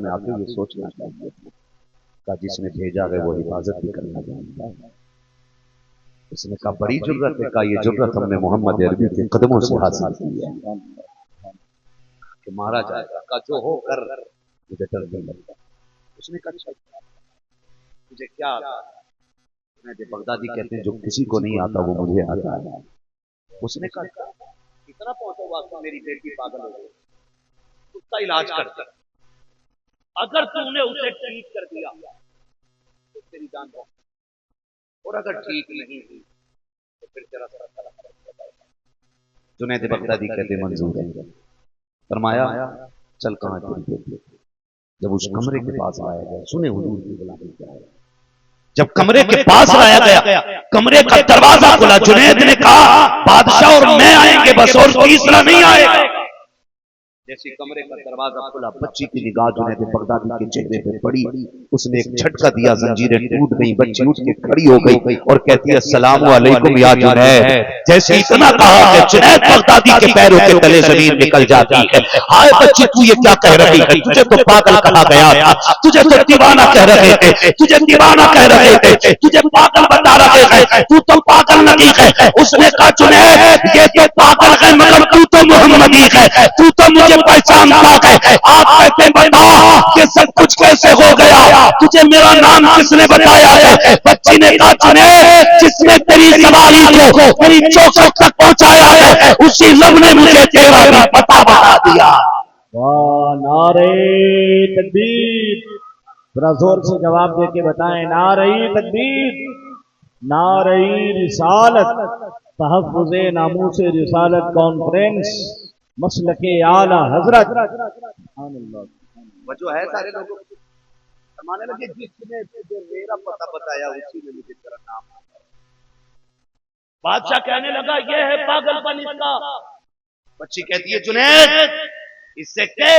میں آ کے یہ سوچنا چاہیے کہ جس نے بھیجا ہے وہ حفاظت بھی کرنا جانتا ہے. اس نے کہا بڑی ضرورت ہے. کہا یہ ضرورت ہم نے محمد عربی کے قدموں سے حاصل کی ہے کہ مارا جائے گا. کہا جو ہو کر, مجھے ڈر نہیں لگتا. اس نے کہا اچھا مجھے کیا آتا ہے؟ بغدادی کہتے ہیں جو کسی کو نہیں آتا وہ مجھے آتا ہے. اس نے کہا کتنا پہنچا ہوا کہ میری بیٹی پاگل ہو گئی, اس کا علاج کر دے. اگر تم نے اسے ٹھیک کر دیا تو تیری جان بہت, اور اگر ٹھیک نہیں ہوئی تو پھر تیرا سر. جنید بغدادی کہتے منظور ہے. فرمایا چل کہاں چلتے. جب اس کمرے کے پاس آیا گیا, سنے حضور کی غلامی کیا ہے, جب کمرے کے پاس لایا گیا کمرے کا دروازہ کھلا. جنید نے کہا بادشاہ اور میں آئیں گے بس, اور تیسرا نہیں آئے گا. جیسے کمرے کا دروازہ کھلا بچی کی نگاہ جنید بغدادی کے چہرے پہ پڑی. اس نے ایک جھٹکا دیا, زنجیریں ٹوٹ گئی. بچی اٹھ کے کھڑی ہو گئی اور کہتی ہے السلام علیکم یا جنید. جیسے اتنا کہا کہ جنید بغدادی کے پیروں کے تلے زمین نکل جاتی ہے. ہائے بچی تو یہ کیا کہہ رہی ہے, تجھے تو پاگل کہا گیا تھا, تجھے تو دیوانہ کہہ رہے تھے, تجھے دیوانہ کہہ رہے تھے, تجھے پاگل بتا رہے ہیں, تو پاگل نہیں ہے. اس نے کہا جنید یہ تو پاگل ہے مگر تو محمدی ہے, تو مجھے پہچانتا ہے. آپ کہتے بتا کہ سب کچھ کیسے ہو گیا, تجھے میرا نام کس نے بتایا ہے. بچی نے کہا جنید جس نے تیری سواری کو میری چوکھٹ تک پہنچایا ہے اسی لب نے مجھے تیرا بھی پتا بتا دیا. واہ نعرہ تکبیر, ذرا زور سے جواب دے کے بتائیں نعرہ تکبیر, نعرہ رسالت, تحفظ ناموس رسالت کانفرنس, مسلک اعلی حضرت. جو ہے سارے لوگوں فرمانے لگے جس نے تجھے میرا پتہ بتایا اسی نے مجھے تیرا نام. بادشاہ کہنے لگا یہ ہے پاگل پن اس کا. بچی کہتی ہے جنید اس سے کہ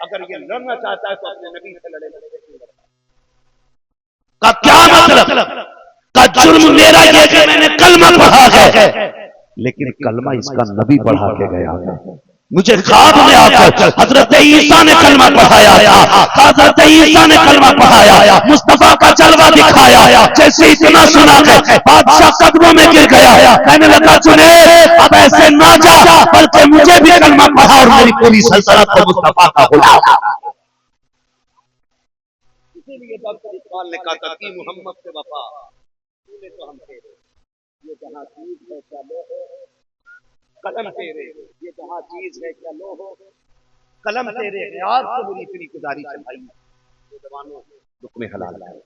اگر یہ لڑنا چاہتا ہے تو اپنے نبی سے لڑے. کا کیا مطلب, کا جرم میرا یہ کہ میں نے کلمہ پڑھا ہے, لیکن کلمہ اس کا نبی پڑھا کے گیا ہے. مجھے خواب میں آ کر حضرت عیسیٰ نے کلمہ پڑھایا تھا, حضرت عیسیٰ نے کلمہ پڑھایا, مصطفیٰ کا جلوہ دکھایا. جیسے اتنا سنا ہے بادشاہ قدموں میں گر گیا, کہنے لگا جنید اب ایسے نہ جا بلکہ مجھے بھی کلمہ پڑھا اور میری پوری سلطنت کو مصطفیٰ کا غلام. اسی لیے ڈاکٹر اقبال نے کہا کہ محمد سے وفا تو ہم تیرے, یہ جہاں چیز ہے کیا لو ہو قلم تیرے, یہ جہاں چیز ہے کیا لو ہو قلم تیرے. آج سے میری اتنی گزارش ہے بھائی جوانوں لقمے حلال کرو,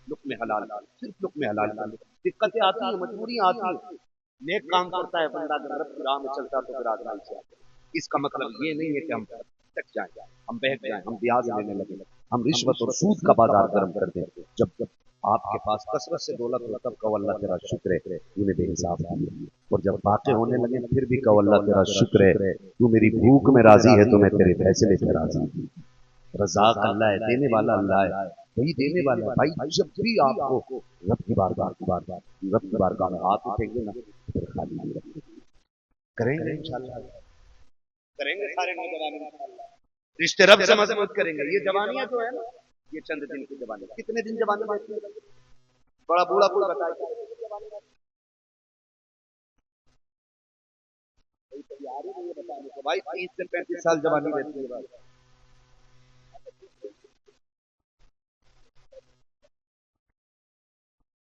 لقمے حلال, صرف لقمے حلال کرو. دقتیں آتی ہیں, مجبوریاں آتی ہیں, نیک کام کرتا ہے بندہ اگر رب کی راہ میں چلتا تو پھر آزمائی سے آتا. اس کا مطلب یہ نہیں ہے کہ ہم تک جائیں, ہم بہک جائیں, ہم بیاض لینے لگے, ہم رشوت اور سود کا بازار گرم کر دیں. جب آپ کے پاس کثرت سے دولت ہو تب کہو اللہ تیرا شکر ہے تو نے بے حساب کیا, اور جب باتیں ہونے لگے پھر بھی کہو اللہ تیرا شکر ہے تو میری بھوک میں راضی ہے تو میں تیرے فیصلے پہ راضی ہوں. رزاق اللہ ہے, دینے والا اللہ ہے, وہی دینے والا ہے. بھائی جب بھی آپ کو رب کی بارگاہ میں ہاتھ اٹھیں گے نا پھر خالی نہیں رکھیں گے. کریں گے انشاءاللہ, کریں گے سارے نوجوان انشاءاللہ, رشتے رب سے مضبوط کریں گے. یہ جوانیاں جو ہے نا یہ چند دن کی جوانی, کتنے دن جوانی رہتی ہے, بڑا بوڑھا کوئی بتائے بھائی 30 سے 35 سال جوانی رہتی ہے.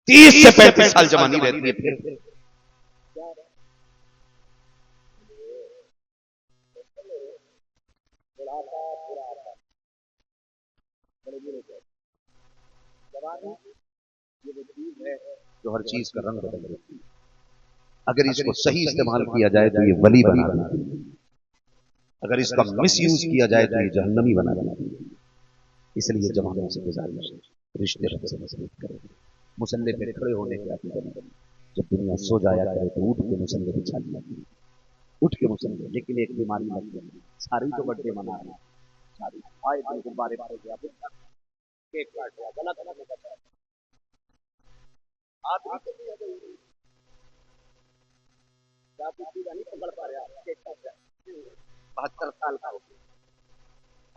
30 سے 35 سال جوانی رہتی ہے. پھر جو ہر چیز کا رنگ بدل دیتی ہے. اگر اس کو صحیح استعمال کیا جائے تو یہ ولی بنا دیتی ہے, اگر اس کا مس یوز کیا جائے تو یہ جہنمی بنا دیتی ہے. اس لیے جوانوں سے گزارش ہے رشتے رب سے مضبوط کریں. مصلی پہ کھڑے ہونے کے عادی بنیں. جب دنیا سو جایا کرے تو اٹھ کے مصلی بچھا لیا, اٹھ کے مصلی. لیکن ایک بیماری لگ گئی, ساری تو بڑے منا رہے ہیں, ساری آئے دن کو بارے پڑ گیا, کیک کاٹ گیا, غلط غلط آپ ہی نہیں پکڑ پا رہے, 72 سال کا ہو گیا.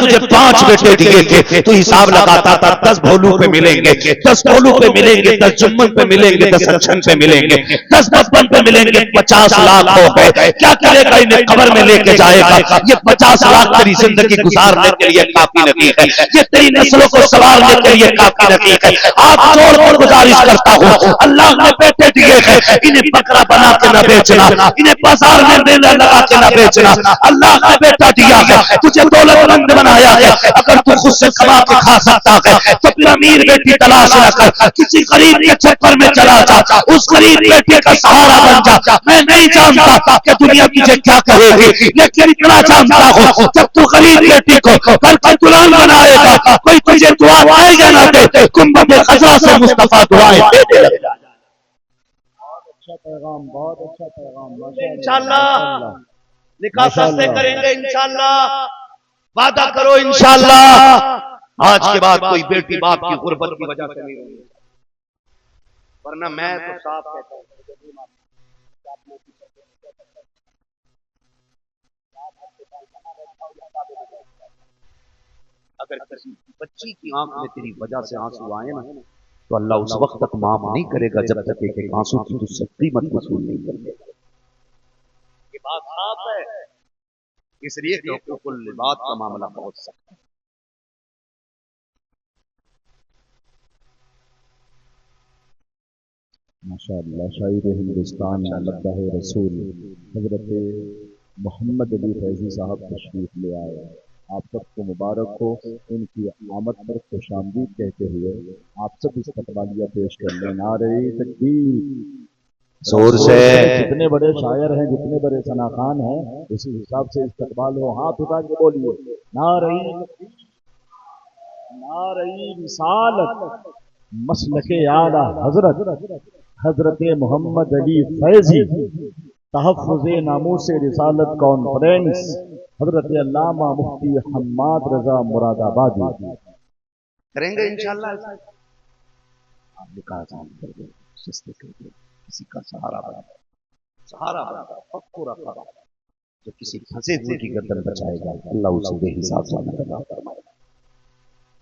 تجھے 5 بیٹے دیے تھے تو حساب لگاتا تھا 10 بھولو پہ ملیں گے، 10 بھولو پہ ملیں گے، 10 جمن پہ ملیں گے، 10 اچھن پہ ملیں گے، 10 بچپن پہ ملیں گے، 50 لاکھ ہو گئے. کیا کرے گا؟ انہیں قبر میں لے کے جائے گا. یہ 50 لاکھ تیری زندگی گزارنے کے لیے کافی نہیں ہے، یہ تیری نسلوں کو سوارنے کے لیے کافی نہیں ہے. آپ جوڑ کر گزارش کرتا ہوں، اللہ نے بیٹے دیے ہیں، انہیں بکرا بنا کے نہ بیچنا، انہیں بازار میں میلہ لگا کے نہ بیچنا. اللہ نے بیٹا دیا ہے، تجھے دولت مند بنایا ہے. اگر تو خود سے کما کے کھا سکتا ہے تو پھر امیر بیٹی تلاش نہ کر، کسی غریب کے چکر میں چلا جا، اس غریب بیٹے کا سہارا بن جا. میں نہیں جانتا کہ دنیا تجھے کیا کہے گی، لیکن اتنا جانتا ہوں جب تو غریب بیٹی کو گھر کا دلہن بنائے گا، کوئی تجھے دعا دے یا نہ دے، گنبد خضرا سے مصطفیٰ دعائیں دے دے گا. اچھا پیغام، بہت اچھا پیغام. انشاءاللہ نکاح سستے کریں گے، انشاءاللہ وعدہ کرو انشاءاللہ. آج کے بعد کوئی بیٹی باپ کی غربت کی وجہ سے نہیں ہوگی، ورنہ میں تو صاف کہتا ہوں اگر کسی بچی کی آنکھ میں تیری وجہ سے آنسو آئے نا تو اللہ اس وقت تک معاف نہیں کرے گا جب تک ایک آنسو کی تو سختی مت وصول نہیں کر دے گا. یہ بات صاف ہے، اس لیے کہ حقوق العباد کا معاملہ بہت سخت ہے. ماشاءاللہ. شاعر ہندوستان مدح رسول حضرت محمد علی فیضی صاحب تشریف لے آئے. آپ سب کو مبارک ہو. ان کی آمد پر خوش آمدید کہتے ہوئے آپ سب استقبالیہ پیش کر لیں. نعرہ تکبیر. زور سے جتنے بڑے شاعر ہیں، جتنے بڑے ثنا خان ہیں، اسی حساب سے استقبال ہو. ہاتھ اٹھا کے بولیے نعرہ نعرہ رسالت مسلک اعلی حضرت محمد علی فیضی تحفظ ناموس رسالت کانفرنس حضرت علامہ مفتی حماد رضا مراد آبادی کریں گے انشاءاللہ. آپ نکاح آسان کر دیں، سستے کر دیں، کسی کا سہارا بنا، سہارا بنا پکو رکھا جو کسی پھنسے ہوئے کی گردن بچائے گا اللہ اسے بے حساب جنت عطا فرمائے گا.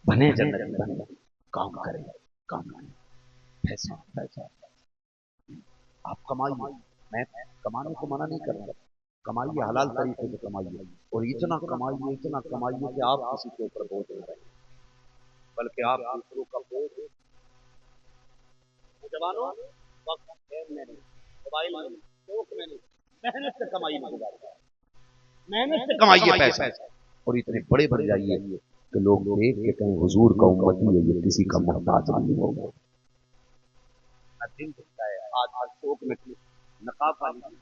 بنے جنت بنے، کام کریں، کام کریں، پیسہ پیسہ آپ کمائیے. میں کمانے کو منع نہیں کر رہا، کمائیے، حلال طریقے سے کمائیے، اور اتنا کمائیے کہ آپ کسی کے اوپر بوجھ نہ رہیں، بلکہ آپ دوسروں کا بوجھ. جوانوں وقت میں نہیں، موبائل میں نہیں، شوق میں نہیں، محنت سے کمائیے، محنت سے کمائیے پیسہ، اور اتنے بڑے بن جائیے کہ لوگ دیکھ کے کہیں حضور کا امتی ہے، یہ کسی کا محتاج نہیں ہوگا. دن دکھتا ہے آج شوق میں نقاب والی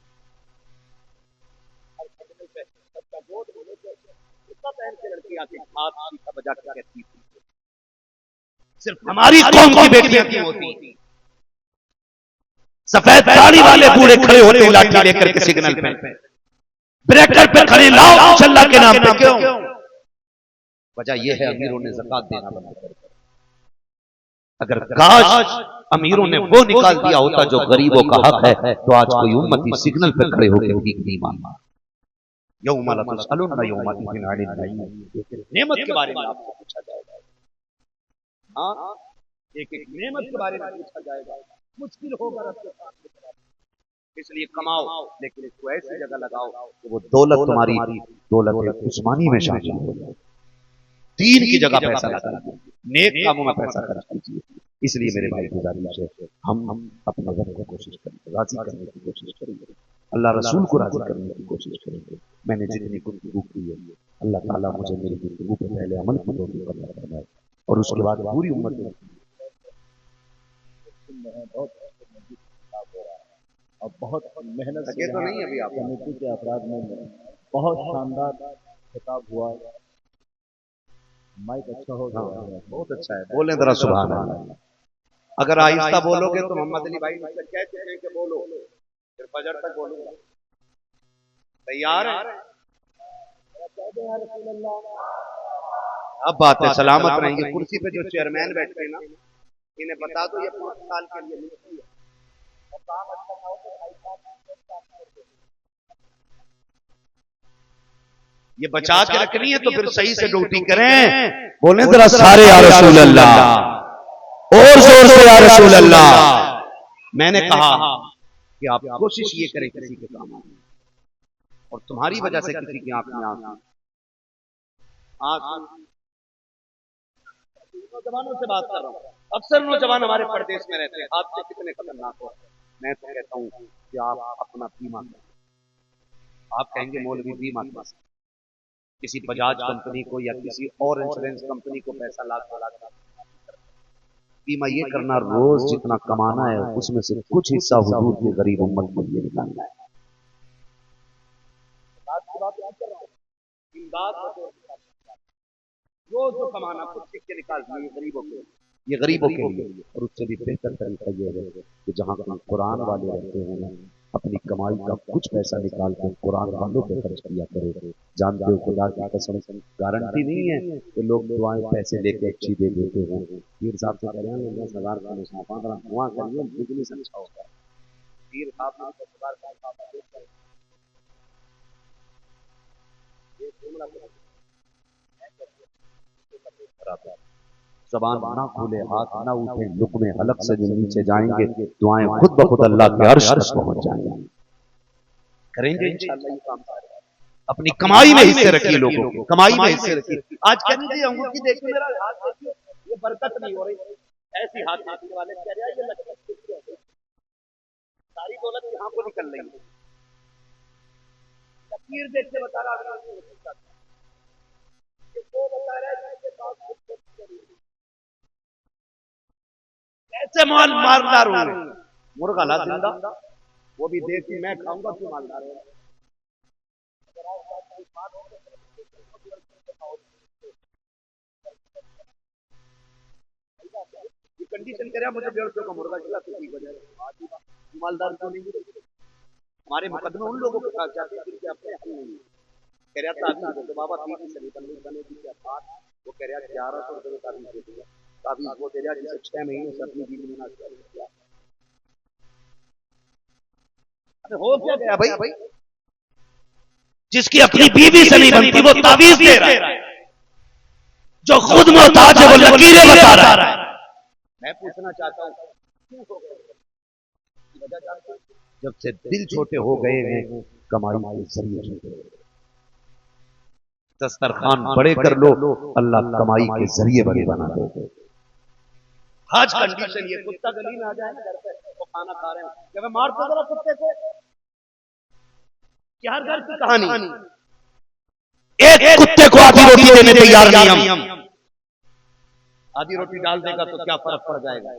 صرف ہماری قوم کی بیٹیاں کیوں ہوتی؟ سفید داڑھی والے بوڑھے کھڑے ہوتے ہیں لاٹھی لے کر کے سگنل پہ، بریکر پہ کھڑے، لاؤ انشاءاللہ کے نام پہ. کیوں؟ وجہ یہ ہے امیروں نے زکات دینا بند کر دیا. اگر کاش امیروں نے وہ نکال دیا ہوتا جو غریبوں کا حق ہے تو آج کوئی امتی سگنل پہ کھڑے ہو کے بھیک نہیں مانگا. یوم لا تسألن یومئذ عن النعیم. نعمت کے بارے میں آپ سے پوچھا جائے گا. ہاں، ایک ایک نعمت کے بارے میں پوچھا جائے گا. مشکل ہوگا رب کے سامنے. اس لیے کماؤ لیکن اس کو ایسی جگہ لگاؤ کہ وہ دولت تمہاری دولت عثمانی میں شامل ہو جائے. دین کی جگہ پیسہ لگائیے، نیک کاموں میں پیسہ خرچ کیجیے. اس لیے میرے بھائی گزارش ہے ہم اپنے گھر کو کوشش کریں گے، راضی کرنے کی کوشش کریں گے، اللہ رسول کو راضی کرنے کی کوشش کریں گے. میں نے جتنی گفتگو کی ہے اللہ تعالیٰ مجھے میری گفتگو پہ پہلے عمل کی توفیق عطا فرمائے اور اس کے بعد پوری امت میں اور بہت محنت سے تو نہیں ابھی کمیٹی کے افراد میں بہت شاندار خطاب ہوا. مائک اچھا ہو گیا، بہت اچھا ہے. بولیں ذرا سبحان اللہ. اگر آہستہ بولو گے تو محمد علی بھائی مجھ سے کہہ چکے ہیں کہ بولو، پھر فجر تک بولوں گا. تیار ہے؟ اب بات ہے سلامت رہیں گے. کرسی پہ جو چیئرمین بیٹھتے ہیں نا انہیں بتا دو یہ 5 سال کے لیے نہیں ہے. یہ بچا کے رکھنی ہے تو پھر صحیح سے ڈیوٹی کریں. بولیں ذرا سارے یا رسول اللہ، اور زور سے یا رسول اللہ. میں نے کہا کہ آپ کوشش یہ کریں کسی کے کام آئیں، اور تمہاری وجہ سے کسی کی آنکھ میں نوجوانوں سے بات کر رہا ہوں. اکثر نوجوان ہمارے پردیش میں رہتے ہیں، آپ سے کتنے خطرناک ہو. میں تو کہتا ہوں کہ آپ اپنا بیمہ کریں. آپ کہیں گے مولوی بیمہ کریں، کسی بجاج کمپنی کو یا کسی اور انشورنس کمپنی کو پیسہ لاکھ بیمہ یہ کرنا، روز جتنا کمانا ہے اس میں سے کچھ حصہ حضور کی غریب امت کے لیے نکالنا ہے. جو کمانا کچھ سکھ کے نکال دیے غریبوں کے، یہ غریبوں کے لیے. اور اس سے بھی بہتر طریقہ یہ ہے کہ جہاں کوئی قرآن والے رہتے ہیں اپنی کمائی کا کچھ پیسہ نکال کر قرآن والوں پہ خرچ کیا کرے. جانتے ہو خدا کی قسم گارنٹی نہیں ہے کہ لوگ دعائیں پیسے لے کے اچھی دے دیتے ہیں. پیر صاحب سے کہہ رہے ہیں 10,000 کا مسافہ دعا کریے بزنس اچھا ہوتا ہے. پیر صاحب نے 10,000 کا مسافہ زبان نہ کھولے، ہاتھ نہ اٹھے، لقمے حلق سے جو نیچے جائیں گے دعائیں خود بخود اللہ کے عرش تک پہنچ جائیں گے. کریں گے انشاءاللہ یہ کام. اپنی کمائی میں حصے رکھیے، لوگوں کی کمائی میں حصے رکھیے. آج کہنے جی انگوٹھی دیکھیں میرا ہاتھ دیکھیے، یہ برکت نہیں ہو رہی. ایسی ہاتھ دیکھنے والے کہہ رہے ہیں یہ لگتا ہے ساری دولت یہاں کو نکل رہی ہے. تقریر دیکھ کے بتا رہا ہے ایسے مالدار ہوں گے. مرغا لا زندہ وہ بھی دیکھ میں کھاؤں گا کیوں مالدار ہے. یہ کنڈیشن کرے مجھے 150 کا مرغا کھلا تو ٹھیک ہو جائے گا. مالدار کیوں نہیں؟ ہمارے مقدمے ان لوگوں کے ساتھ جاتے ہیں جن کے اپنے حل نہیں. کہہ رہا تعویذ تو بابا تین سے بنے کی کیا بات. وہ کہہ رہا 1100 روپے تعویذ دے دیا. تعویذ وہ دے رہا جسے 6 مہینے سے اپنی بیوی نے نہ کیا. ہو کیا گیا بھائی؟ جس کی اپنی بیوی سے نہیں بنتی وہ تعویذ دے رہا ہے، جو خود محتاج ہے وہ لکیریں بتا رہا ہے. میں پوچھنا چاہتا ہوں جب سے دل چھوٹے ہو گئے ہیں کمائی کے ذریعے دسترخوان بڑے کر لو، اللہ کمائی کے ذریعے بڑے بنا دے. آج کنڈیشن یہ کتا گلی میں آ جائے نا گھر پہ وہ کھانا کھا رہے ہیں کہ میں مارتا ذرا کتے کو. کیا ہر گھر کی کہانی ایک کتے کو آدھی روٹی دینے تیار نہیں ہم. آدھی روٹی ڈال دے گا تو کیا فرق پڑ جائے گا؟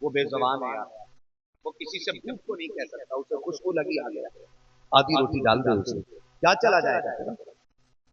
وہ بے زبان ہے یار، وہ کسی سے بھوک کو نہیں کہہ سکتا، اسے خوشبو لگی آ گیا. آدھی روٹی ڈال دے اسے کیا چلا جائے گا؟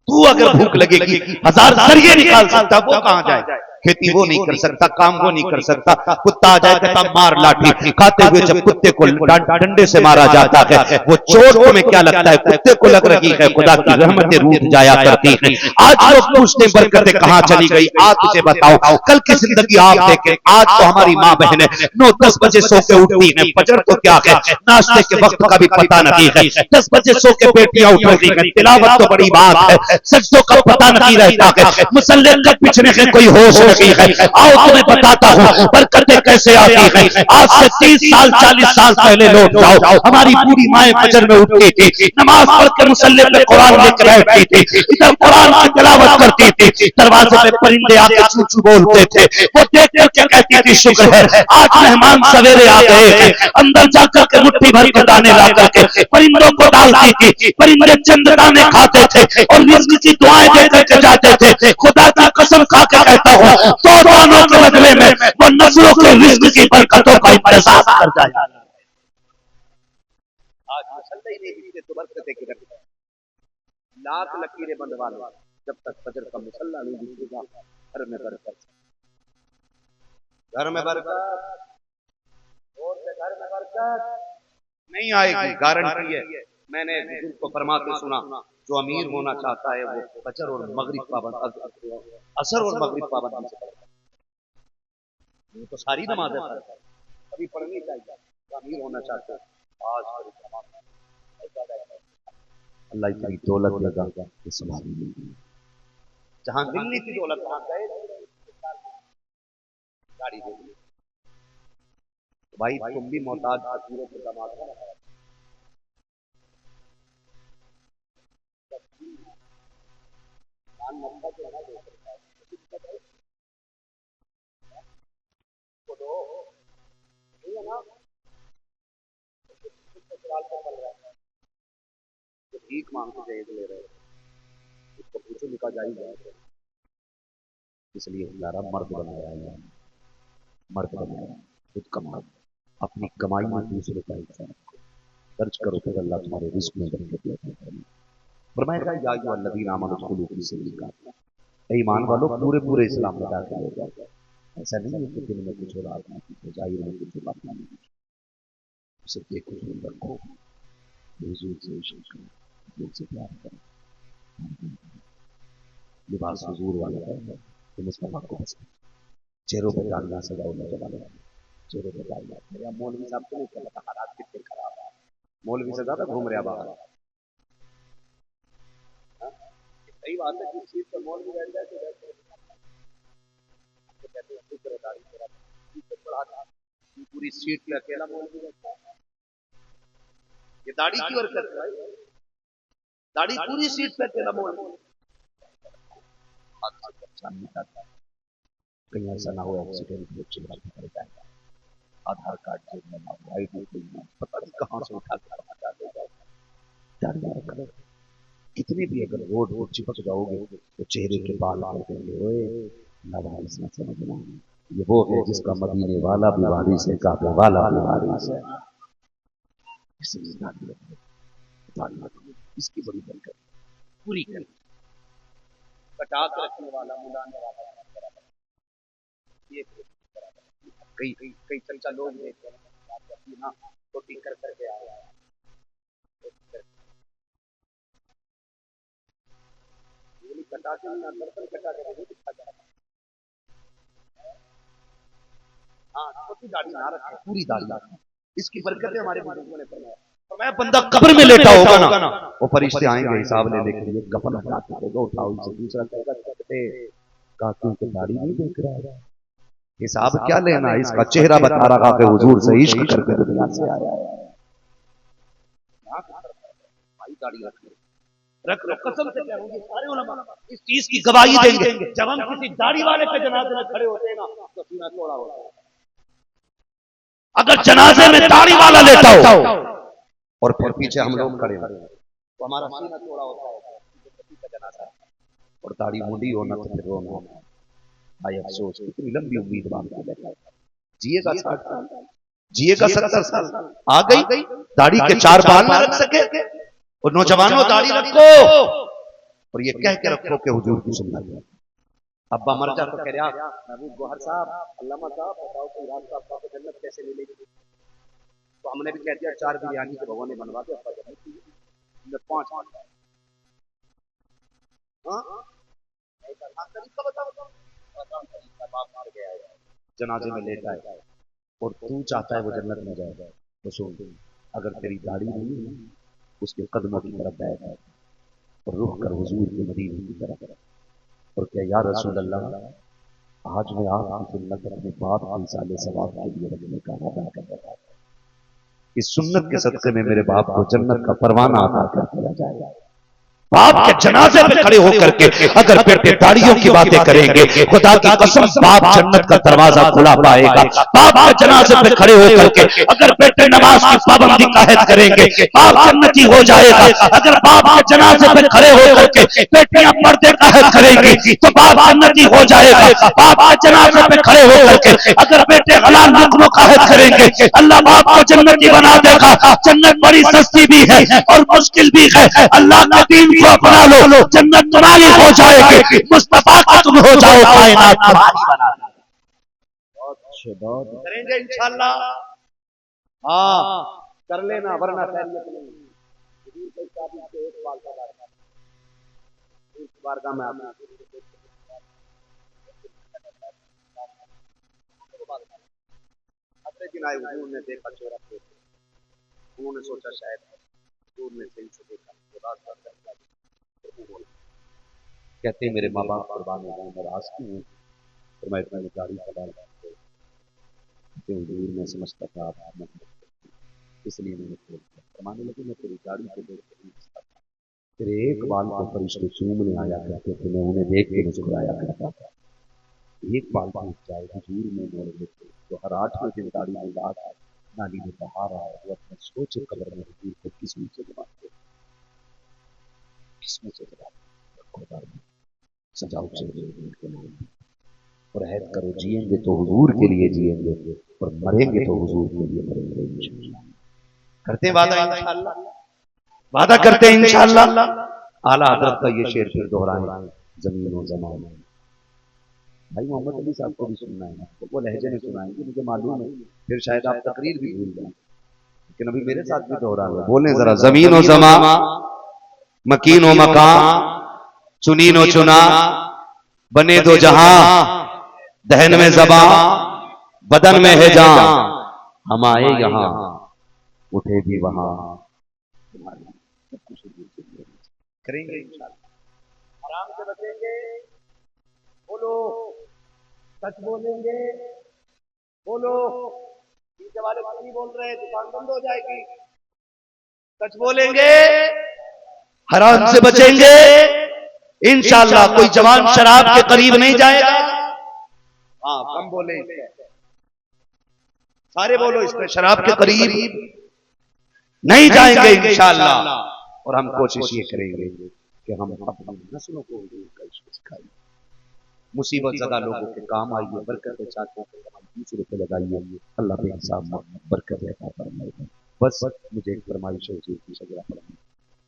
تو اگر بھوک لگے گی 1000 ذریعے نکال سکتا، وہ کہاں جائے؟ کھیتی وہ نہیں کر سکتا، کام وہ نہیں کر سکتا. کتا آ جائے کہتا مار لاٹھی. کھاتے ہوئے جب کتے کو ڈنڈے سے مارا جاتا ہے وہ چوٹ تمہیں کیا لگتا ہے کتے کو لگ رہی ہے؟ خدا کی رحمتیں روٹ جایا کرتی ہیں. آج لوگ پوچھتے برکتیں کہاں چلی گئی؟ آج تجھے بتاؤ کل کی زندگی آپ دیکھیں. آج تو ہماری ماں بہنیں 9-10 بجے سو کے اٹھتی ہیں. فجر تو کیا ہے، ناشتے کے وقت کا بھی پتہ نہیں ہے. 10 بجے سو کے بیٹیاں اٹھ رہی ہیں. تلاوت تو بڑی بات ہے، سجدوں کا پتہ نہیں رہتا ہے. مصلی تک پچھنے کے کوئی ہوش نہیں ہے. آؤ تمہیں بتاتا ہوں برکتیں کیسے آتی ہیں. آج سے 30 سال 40 سال پہلے لوٹ جاؤ، ہماری بوڑھی مائیں فجر میں اٹھتی تھی، نماز پڑھ کے مصلی پہ قرآن لے کے بیٹھتی تھی، ادھر قرآن کی تلاوت کرتی تھی. دروازے پہ پرندے آ کے چو چو بولتے تھے، وہ دیکھ کر کے کہتی تھی شکر ہے آج مہمان سویرے آ گئے ہیں. اندر جا کر کے مٹھی بھر کے دانے لا کر کے پرندوں کو ڈالتی تھی. پرندے چند دانے کھاتے تھے اور رزق کی دعائیں دے کر کے جاتے تھے. خدا کی قسم کھا کے کہتا ہوں 100 دانوں کے بدلے میں وہ نسلوں کے رزق کی برکتوں کا انتظار کر جائے. آج مسئلہ ہی نہیں تو برکتیں کی رکھتا ہے. لاکھ لکیریں بندوا لو جب تک فجر کا مسلح نہیں دکھے گا گھر میں برکت، گھر میں برکت اور گھر میں برکت نہیں آئے گی. گارنٹی ہے. میں نے بزرگ کو فرماتے سنا جو امیر ہونا چاہتا ہے وہ فجر اور مغرب پابند، عصر اور مغرب پابند سے پڑھتا ہے. تو ساری نمازیں ابھی پڑھنی چاہیے. امیر ہونا چاہتے ہیں آج اللہ اتنی دولت لگا کہ سنبھالی نہیں گئی. جہاں ملنی تھی دولت وہاں گئے گاڑی دے دی. بھائی تم بھی محتاج فقیروں کے دماغ میں بھیک مانگتے جہیز لے رہے اس کو پوچھو لکھا جائے گا. اس لیے ہمارا مرد بنایا ہے, مرد بنایا خود کماؤ, اپنی کمائی میں دوسرے کا حصہ خرچ کرو پھر اللہ تمہارے رزق میں برکت عطا کرے. فرمایا گا یا ایھا الذین آمنوا ادخلوا فی سبیل اللہ, ایمان والو پورے پورے اسلام میں داخل ہو جاؤ. ایسا نہیں ہے کہ دل میں کچھ اور آدمی کچھ ظاہر میں کچھ بات نہیں, صرف ایک حضور رکھو, حضور سے عشق کرو, دل سے پیار کرو, لباس حضور والا ہے تو مصطفیٰ کو پسند. چہروں پہ داڑیاں سجاؤ نوجوانوں, چہروں پہ داڑیاں. میرا مولوی صاحب کو نہیں پتا حالات کتنے خراب ہے, مولوی سے زیادہ گھوم رہا باہر. صحیح بات ہے, جس چیز پہ مولوی بیٹھ جائے تو بیٹھ جائے. پوری سیٹ پہ اکیلا مولوی بیٹھتا ہے. یہ داڑھی کی برکت ہے, داڑھی پوری سیٹ پہ اکیلا مولوی. کہیں ایسا نہ ہو ایکسیڈنٹ میں چلا پڑ جائے گا, آدھار کارڈ جیب میں نہ ہو, آئی ڈی پتہ نہیں کہاں سے اٹھا کر ہٹا دے گا. داڑھی رکھ لو, کتنی بھی اگر روڈ چپک جاؤ گے تو چہرے کے بال کر دیں گے. نوائز نہ سمجھنا, یہ وہ ہے جس کا مدینے والا بھی وارث ہے, کعبے والا بھی وارث ہے. اس لیے داڑھی رکھو, اس کی بڑی برکت پوری کریں. کٹا کے رکھنے والا, ملانے والا, کئی چلچا لوگ دیکھتے ہیں چھوٹی کر کر کے آیا کٹا کے کٹا کے ہاں چھوٹی داڑھی نہ رکھے, پوری داڑھی رکھے. اس کی برکتیں ہمارے بزرگوں نے فرمایا. میں بندہ قبر میں لیٹا ہوگا نا, وہ فرشتے آئیں گے حساب لینے کے لیے, کفن ہٹا کے دے گا, اٹھاؤ اسے. دوسرا کہے گا کہا کیونکہ داڑھی نہیں دیکھ رہا ہے, حساب کیا لینا, اس کا چہرہ بتا رہا کہ حضور سے عشق کر کے دنیا سے آیا ہے. داڑھی رکھ لو, قسم سے کہہ رہا ہوں, سارے علماء اس چیز کی گواہی دیں گے. جب ہم کسی داڑھی والے کے جنازے میں کھڑے ہوتے ہیں نا تو سینہ چوڑا ہوتا ہے. اگر جنازے میں داڑھی والا لیٹا ہو اور پھر پیچھے ہم لوگ کھڑے ہو تو ہمارا سینہ چوڑا ہوتا ہے. اور داڑھی مونڈی ہونا تو پھر رونا. آئے افسوس, کتنی لمبی امید باندھ کے بیٹھا ہے. جیے گا 60 سال, جیے گا 70 سال, آ گئی داڑھی کے 4 بال نہ رکھ سکے. اور نوجوانوں داڑھی رکھو, اور یہ کہہ کے رکھو کہ حضور کی سنت ہے. ابا مر جا تو کہہ رہا محبوب گوہر صاحب, علامہ صاحب بتاؤ کہ راز صاحب کو جنت کیسے ملے گی. تو ہم نے بھی کہہ دیا 4 بریانی کے بھگونے بنوا دے, ابا جنت کی 5 جنازے میں لیٹا ہے اور تو چاہتا ہے وہ جنت میں جائے. تو سن, اگر تیری داڑھی نہیں ہے اس کے قدموں کی طرف بیٹھ اور رخ کر حضور کے مدینے کی طرف, اور کہ یا رسول اللہ آج میں آپ کی سنت اپنے باپ کی سال ثواب کے لیے رکھنے کا وعدہ کر رہا ہوں. اس سنت کے صدقے میں میرے باپ کو جنت کا پروانہ عطا کر دیا جائے گا. باپ کے جنازے پہ کھڑے ہو کر کے اگر بیٹے داڑیوں کی باتیں کریں گے, خدا کی قسم باپ جنت کا دروازہ کھلا پائے گا. باپ کے جنازے پہ کھڑے ہو کر کے اگر بیٹے نماز کی پابندی کا عہد کریں گے, باپ جنتی ہو جائے گا. اگر باپ کے جنازے پہ کھڑے ہو کر کے بیٹیاں پردے کا عہد کریں گی تو باپ جنتی ہو جائے گا. باپ کے جنازے پہ کھڑے ہو کر کے اگر بیٹے حلال لقموں کا عہد کریں گے, اللہ باپ کو جنتی بنا دے گا. جنت بڑی سستی بھی ہے اور مشکل بھی ہے. اللہ کے دین کو اپنا لو, جنت تمہاری ہو جائے گی, مصطفیٰ کا تم ہو جاؤ, کائنات تمہاری بنا دے. کریں گے انشاءاللہ. ہاں کر لینا ورنہ خیریت نہیں. بارگاہ میں آنا اگلے دن آئے, حضور نے دیکھا چہرہ, انہوں نے سوچا شاید دور میں سے اسے دیکھا تو راستہ کرتا کہتے ہیں میرے ماں باپ قربان ہو گئے ناراض کیوں ہوں اور میں اتنا گاڑی چلا حضور میں سمجھتا تھا آپ اس لیے میں نے کھول دیا فرمانے لگے میں تیری گاڑی کو دیکھ کر نہیں تیرے ایک بال کو فرشتے چومنے آیا کرتے تھے میں انہیں دیکھ کے مسکرایا کرتا تھا ایک بال ٹوٹ جائے حضور میں موڑ دیتے تو ہر 8ویں دن گاڑی میں رات نالی میں بہا رہا ہے وہ اپنے سوچے قبر میں حضور کو قسم سے جماتے قسم سے جماتے سجاؤ چلے کے نام اور عہد کرو جئیں گے تو حضور کے لیے جئیں گے اور مریں گے تو حضور کے لیے مریں گے انشاءاللہ کرتے ہیں وعدہ انشاءاللہ وعدہ کرتے ہیں انشاءاللہ اعلیٰ حضرت کا یہ شعر پھر دہرائیں زمین و زمان بھائی محمد علی صاحب کو بھی سننا ہے وہ لہجے میں سنائیں گے مجھے معلوم ہے پھر شاید آپ تقریر بھی بھول جائیں لیکن ابھی میرے ساتھ بھی دوہرا ہے بولیں ذرا زمین و زمان مکین و مکان چنین و چنا بنے دو جہاں دہن میں زباں بدن میں ہے جاں ہم آئے یہاں اٹھے بھی وہاں کریں گے انشاءاللہ آرام سے بچیں گے بولو سچ بولیں گے بولو پیچھے والے نہیں بول رہے دکان بند ہو جائے گی سچ بولیں گے حرام سے بچیں گے انشاءاللہ کوئی جوان شراب کے قریب نہیں جائے گا ہاں کم بولے سارے بولو اس میں شراب کے قریب نہیں جائیں گے انشاءاللہ اور ہم کوشش یہ کریں گے کہ ہم اپنی نسلوں کو سکھائیں مصیبت زدہ لوگوں کے کام آئیے برکتیں چاہتے ہیں ہم دوسرے پہ لگائیے اللہ بے حساب برکت عطا فرمائے بس مجھے ایک فرمائش ہے کی شجرہ فرمائے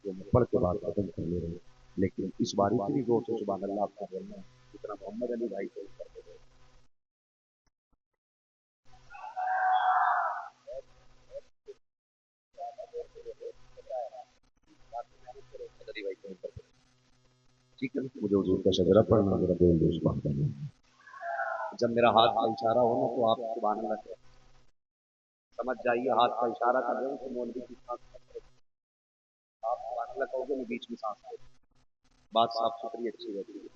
جو میں پڑھ کے بعد ختم کر لے رہے ہیں لیکن اس بار اتنی زور سے سبحان اللہ آپ کا بولنا ہے جتنا محمد علی بھائی کو کرتے ہیں ٹھیک ہے مجھے حضور کا شجرہ پڑھنا میرا دل دوست بات کرنا جب میرا ہاتھ کا اشارہ ہو نا تو آپ سبحان اللہ کہتے سمجھ جائیے ہاتھ کا اشارہ کر رہے ہوں تو مولوی کی سانس آپ سبحان اللہ کہو گے میں بیچ میں سانس لے بات صاف ستھری اچھی رہتی ہے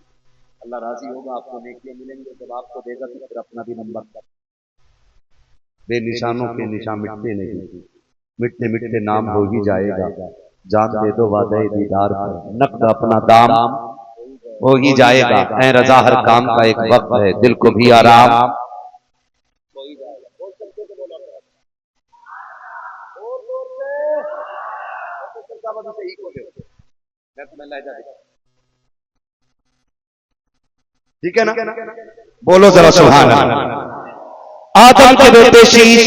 اللہ راضی ہوگا آپ کو نیکیاں ملیں گے جب آپ کو دے گا تو پھر اپنا بھی نمبر بے نشانوں کے نشان مٹتے نہیں مٹتے مٹتے نام ہو ہی جائے گا جان دے دو وعدہ دیدار پر نقد اپنا دام ہو ہی جائے گا اے رضا ہر کام کا ایک وقت ہے دل کو بھی آرام ہو ہی جائے گا ٹھیک ہے نا بولو ذرا سبحان اللہ آدم کے بیٹے شیش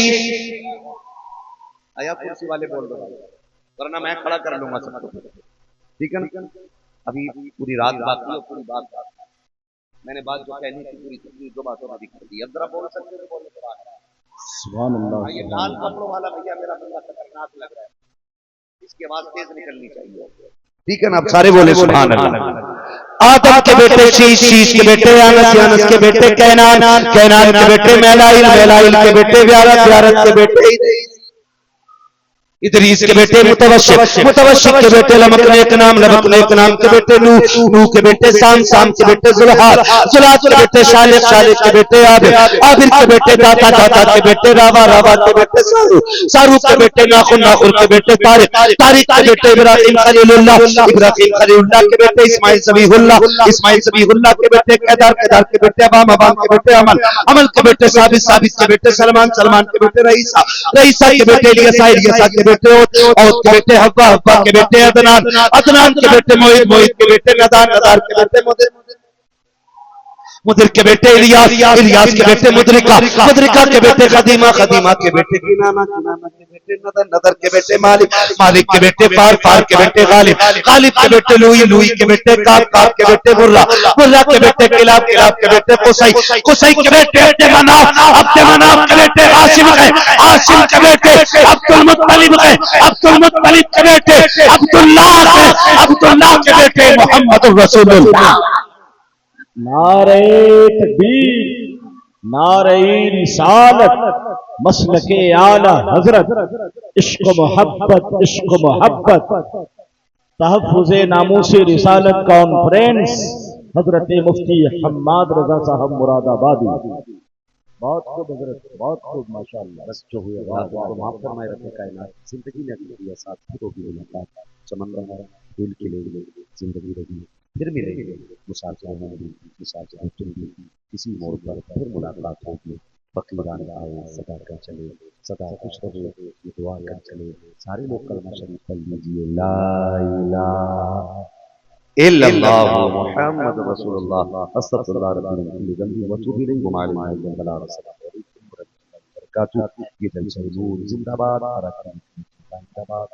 آیا کرسی والے بول دو ورنہ میں کھڑا کر لوں گا سب کو ٹھیک ہے نا ابھی پوری رات باقی ہے پوری بات میں نے بات جو کہنی تھی پوری تقریر دو باتوں میں دکھ دی اب ذرا بول سکتے ہیں بولنے کے بعد سبحان اللہ یہ لال کپڑوں والا بھیا میرا بندہ خطرناک لگ رہا ہے اس کی آواز تیز نکلنی چاہیے ٹھیک ہے نا اب سارے بولے سبحان اللہ آدم کے بیٹے شیش شیش کے بیٹے یانس یانس کے بیٹے کینان کینان کے بیٹے میلائل میلائل کے بیٹے ویارت ویارت کے بیٹے ادریس کے بیٹے متوشق متوشق کے بیٹے لمکنے ایک نام لمکنے ایک نام کے بیٹے نو نو کے بیٹے سام سام کے بیٹے زلحات زلحات کے بیٹے شالق شالق کے بیٹے عابر عابر کے بیٹے داتا داتا کے بیٹے راوا راوا کے بیٹے سارو سارو کے بیٹے ناخن ناخن کے بیٹے طارق طارق کے بیٹے ابراہیم خلیل اللہ ابراہیم خلیل اللہ کے بیٹے اسماعیل ذبیح اللہ اسماعیل ذبیح اللہ کے بیٹے کیدار کیدار کے بیٹے ابام ابام کے بیٹے عمل عمل کے بیٹے ثابت ثابت کے بیٹے سلمان سلمان کے بیٹے رئیسہ رئیسہ کے بیٹے الیسا الیسا کے بیٹے اوت کے بیٹے حوا حوا کے بیٹے عدنان عدنان کے بیٹے موحد موحد کے بیٹے ندار ندار کے بیٹے مدر کے بیٹے الیاس الیاس کے بیٹے مدرکہ مدرکہ کے بیٹے خدیمہ خدیمہ کے بیٹے کنانہ کنانہ کے بیٹے نظر نظر کے بیٹے مالک مالک کے بیٹے فار فار کے بیٹے غالب غالب کے بیٹے لوئی لوئی کے بیٹے کاب کاب کے بیٹے برہ برہ کے بیٹے کلاب کلاب کے بیٹے قصی قصی کے بیٹے عبد مناف عبد مناف کے بیٹے عاصم ہے عاصم کے بیٹے عبد المطلب ہے عبد المطلب کے بیٹے عبداللہ ہے عبداللہ کے بیٹے محمد رسول اللہ نعرہ تکبیر نعرہ رسالت مسلک اعلی حضرت عشق و محبت تحفظ ناموس رسالت کانفرنس حضرت مفتی حماد رضا صاحب مراد آبادی. بہت خوب حضرت، بہت خوب، ماشاءاللہ. بس جو ہوئے اللہ کو معاف فرمائے رب کائنات. زندگی میں اپنی ساتھی کو بھی ملاقات سمندر میں دل کے لیے زندگی رہی پھر ملیں گے مسافر ہوں گی مسافر تم بھی کسی موڑ پر پھر ملاقات ہوگی. فقیران آئے صدا کر چلے صدا خوش رہے یہ دعا کر چلے. سارے لوگ کلمہ شریف پڑھ لیجیے لا الہ الا اللہ محمد رسول اللہ استغفر اللہ رب من کل ذنب واتوب الیہ وما علینا الا البلاغ. السلام علیکم ورحمۃ اللہ وبرکاتہ. یہ جلسہ نور زندہ باد. زندہ باد.